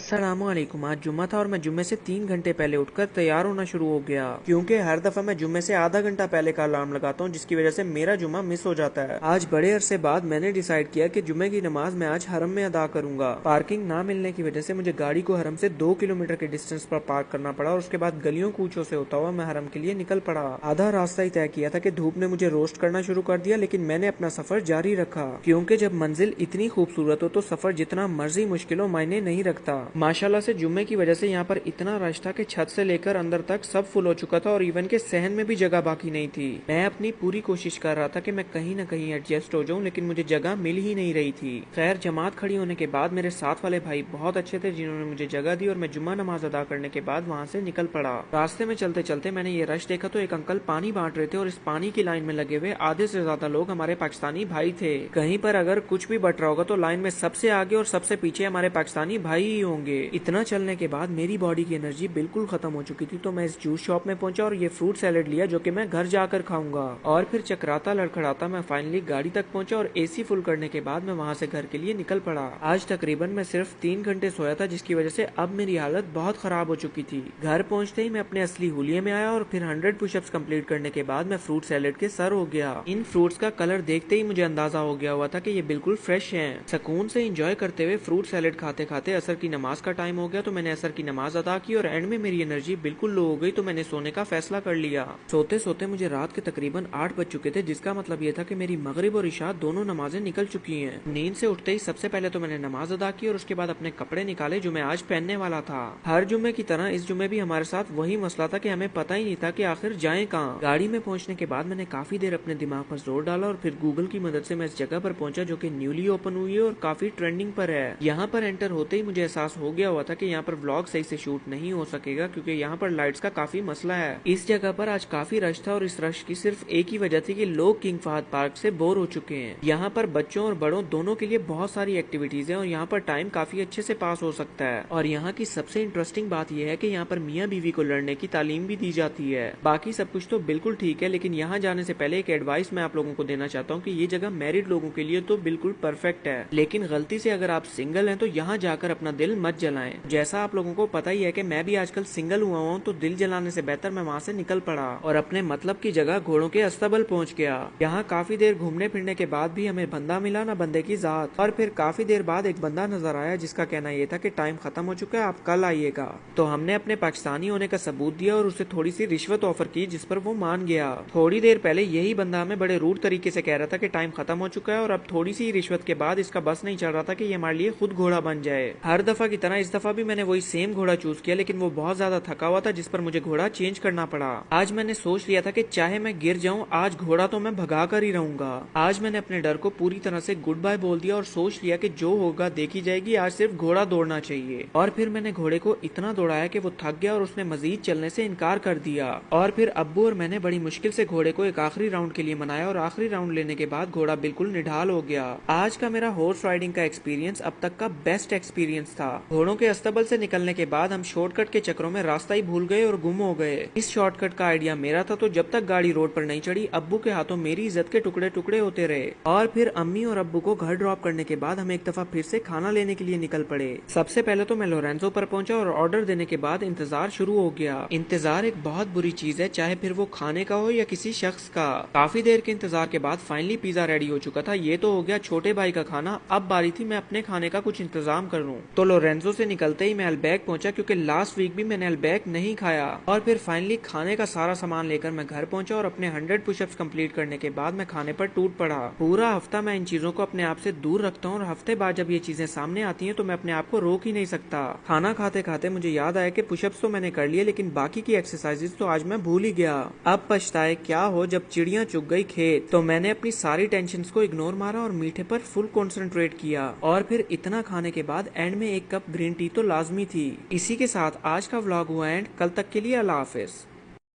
अस्सलामुअलैकुम। आज जुम्मा था और मैं जुम्मे से 3 घंटे पहले उठकर तैयार होना शुरू हो गया, क्योंकि हर दफा मैं जुम्मे से आधा घंटा पहले का अलार्म लगाता हूँ, जिसकी वजह से मेरा जुम्मा मिस हो जाता है। आज बड़े अरसे बाद मैंने डिसाइड किया कि जुम्मे की नमाज मैं आज हरम में अदा करूंगा। पार्किंग ना मिलने की वजह से मुझे गाड़ी को हरम से 2 किलोमीटर के डिस्टेंस पर पार्क करना पड़ा और उसके बाद गलियों कूचों से होता हुआ मैं हरम के लिए निकल पड़ा। आधा रास्ता ही तय किया था कि धूप ने मुझे रोस्ट करना शुरू कर दिया, लेकिन मैंने अपना सफर जारी रखा, क्योंकि जब मंजिल इतनी खूबसूरत हो तो सफर जितना मर्जी मुश्किल हो मायने नहीं रखता। माशाल्लाह से जुम्मे की वजह से यहाँ पर इतना रश था कि छत से लेकर अंदर तक सब फुल हो चुका था और इवन के सहन में भी जगह बाकी नहीं थी। मैं अपनी पूरी कोशिश कर रहा था कि मैं कहीं न कहीं एडजस्ट हो जाऊं, लेकिन मुझे जगह मिल ही नहीं रही थी। खैर, जमात खड़ी होने के बाद मेरे साथ वाले भाई बहुत अच्छे थे, जिन्होंने मुझे जगह दी और मैं जुम्मा नमाज अदा करने के बाद वहाँ से निकल पड़ा। रास्ते में चलते चलते मैंने ये रश देखा तो एक अंकल पानी बांट रहे थे और इस पानी की लाइन में लगे हुए आधे से ज्यादा लोग हमारे पाकिस्तानी भाई थे। कहीं पर अगर कुछ भी बट रहा होगा तो लाइन में सबसे आगे और सबसे पीछे हमारे पाकिस्तानी भाई ही होंगे। इतना चलने के बाद मेरी बॉडी की एनर्जी बिल्कुल खत्म हो चुकी थी, तो मैं इस जूस शॉप में पहुंचा और ये फ्रूट सैलेड लिया, जो कि मैं घर जाकर खाऊंगा। और फिर चकराता लड़खड़ाता मैं फाइनली गाड़ी तक पहुंचा और एसी फुल करने के बाद मैं वहां से घर के लिए निकल पड़ा। आज तकरीबन मैं सिर्फ 3 घंटे सोया था, जिसकी वजह से अब मेरी हालत बहुत खराब हो चुकी थी। घर पहुंचते ही मैं अपने असली हुलिये में आया और फिर 100 पुशअप्स कंप्लीट करने के बाद मैं फ्रूट सैलेड के सर हो गया। इन फ्रूट्स का कलर देखते ही मुझे अंदाजा हो गया हुआ था कि ये बिल्कुल फ्रेश हैं। सुकून से एंजॉय करते हुए फ्रूट सैलेड खाते खाते असर की नमाज का टाइम हो गया, तो मैंने असर की नमाज अदा की और एंड में मेरी एनर्जी बिल्कुल लो हो गई, तो मैंने सोने का फैसला कर लिया। सोते सोते मुझे रात के तकरीबन 8 बज चुके थे, जिसका मतलब ये था कि मेरी मगरिब और इशा दोनों नमाजें निकल चुकी हैं। नींद से उठते ही सबसे पहले तो मैंने नमाज अदा की और उसके बाद अपने कपड़े निकाले जो मैं आज पहनने वाला था। हर जुम्मे की तरह इस जुम्मे भी हमारे साथ वही मसला था कि हमें पता ही नहीं था कि आखिर जाएं कहाँ। गाड़ी में पहुंचने के बाद मैंने काफी देर अपने दिमाग पर जोर डाला और फिर गूगल की मदद से मैं इस जगह पर पहुंचा, जो कि न्यूली ओपन हुई है और काफी ट्रेंडिंग पर है। यहाँ पर एंटर होते ही मुझे एहसास हो गया हुआ था कि यहाँ पर व्लॉग सही से शूट नहीं हो सकेगा, क्योंकि यहाँ पर लाइट्स का काफी मसला है। इस जगह पर आज काफी रश था और इस रश की सिर्फ एक ही वजह थी कि लोग किंग फहद पार्क से बोर हो चुके हैं। यहाँ पर बच्चों और बड़ों दोनों के लिए बहुत सारी एक्टिविटीज हैं और यहाँ पर टाइम काफी अच्छे से पास हो सकता है। और यहाँ की सबसे इंटरेस्टिंग बात यह है कि यहाँ पर मियाँ बीवी को लड़ने की तालीम भी दी जाती है। बाकी सब कुछ तो बिल्कुल ठीक है, लेकिन यहाँ जाने से पहले एक एडवाइस मैं आप लोगों को देना चाहता हूँ कि ये जगह मैरिड लोगों के लिए तो बिल्कुल परफेक्ट है, लेकिन गलती से अगर आप सिंगल हैं तो यहाँ जाकर अपना दिल मत जलाएं। जैसा आप लोगों को पता ही है कि मैं भी आजकल सिंगल हुआ हूँ, तो दिल जलाने से बेहतर मैं वहाँ से निकल पड़ा और अपने मतलब की जगह घोड़ों के अस्तबल पहुँच गया। यहाँ काफी देर घूमने फिरने के बाद भी हमें बंदा मिला ना बंदे की जात, और फिर काफी देर बाद एक बंदा नजर आया जिसका कहना यह था कि टाइम खत्म हो चुका है, आप कल आइएगा। तो हमने अपने पाकिस्तानी होने का सबूत दिया और उसे थोड़ी सी रिश्वत ऑफर की, जिस पर वो मान गया। थोड़ी देर पहले यही बंदा हमें बड़े रूड तरीके से कह रहा था कि टाइम खत्म हो चुका है और अब थोड़ी सी रिश्वत के बाद इसका बस नहीं चल रहा था कि ये हमारे लिए खुद घोड़ा बन जाए। हर दफा की तरह इस दफा भी मैंने वही सेम घोड़ा चूज किया, लेकिन वो बहुत ज्यादा थका हुआ था, जिस पर मुझे घोड़ा चेंज करना पड़ा। आज मैंने सोच लिया था कि चाहे मैं गिर जाऊं, आज घोड़ा तो मैं भगा कर ही रहूंगा। आज मैंने अपने डर को पूरी तरह से गुड बाय बोल दिया और सोच लिया कि जो होगा देखी जाएगी, आज सिर्फ घोड़ा दौड़ना चाहिए। और फिर मैंने घोड़े को इतना दौड़ाया कि वो थक गया और उसने मजीद चलने से इनकार कर दिया। और फिर अब्बू और मैंने बड़ी मुश्किल से घोड़े को एक आखिरी राउंड के लिए मनाया और आखिरी राउंड लेने के बाद घोड़ा बिल्कुल निढाल हो गया। आज का मेरा हॉर्स राइडिंग का एक्सपीरियंस अब तक का बेस्ट एक्सपीरियंस था। घोड़ों के अस्तबल से निकलने के बाद हम शॉर्टकट के चक्रों में रास्ता ही भूल गए और गुम हो गए। इस शॉर्टकट का आइडिया मेरा था, तो जब तक गाड़ी रोड पर नहीं चढ़ी अब्बू के हाथों मेरी इज्जत के टुकड़े टुकड़े होते रहे। और फिर अम्मी और अब्बू को घर ड्रॉप करने के बाद हम एक दफा फिर से खाना लेने के लिए निकल पड़े। सबसे पहले तो मैं लोरेंजो पर पहुंचा और ऑर्डर देने के बाद इंतजार शुरू हो गया। इंतजार एक बहुत बुरी चीज है, चाहे फिर वो खाने का हो या किसी शख्स का। काफी देर के इंतजार के बाद फाइनली पिज्जा रेडी हो चुका था। ये तो हो गया छोटे भाई का खाना, अब बारी थी मैं अपने खाने का कुछ इंतजाम कर लूं। तो लोरेंजो से निकलते ही मैं अल्बैक पहुंचा, क्योंकि लास्ट वीक भी मैंने अल्बैक नहीं खाया। और फिर फाइनली खाने का सारा सामान लेकर मैं घर पहुंचा और अपने 100 पुशअप्स कंप्लीट करने के बाद मैं खाने पर टूट पड़ा। पूरा हफ्ता मैं इन चीजों को अपने आप से दूर रखता हूँ और हफ्ते बाद जब ये चीजें सामने आती हैं तो मैं अपने आप को रोक ही नहीं सकता। खाना खाते खाते मुझे याद आया कि पुशअप्स तो मैंने कर लिए, लेकिन बाकी की एक्सरसाइजेस तो आज मैं भूल ही गया। अब पछताए क्या हो जब चिड़िया चुग गई खेत। तो मैंने अपनी सारी टेंशन को इग्नोर मारा और मीठे पर फुल कॉन्सेंट्रेट किया। और फिर इतना खाने के बाद एंड में एक कप ग्रीन टी तो लाजमी थी। इसी के साथ आज का व्लॉग हुआ एंड। कल तक के लिए अल्लाह हाफिज।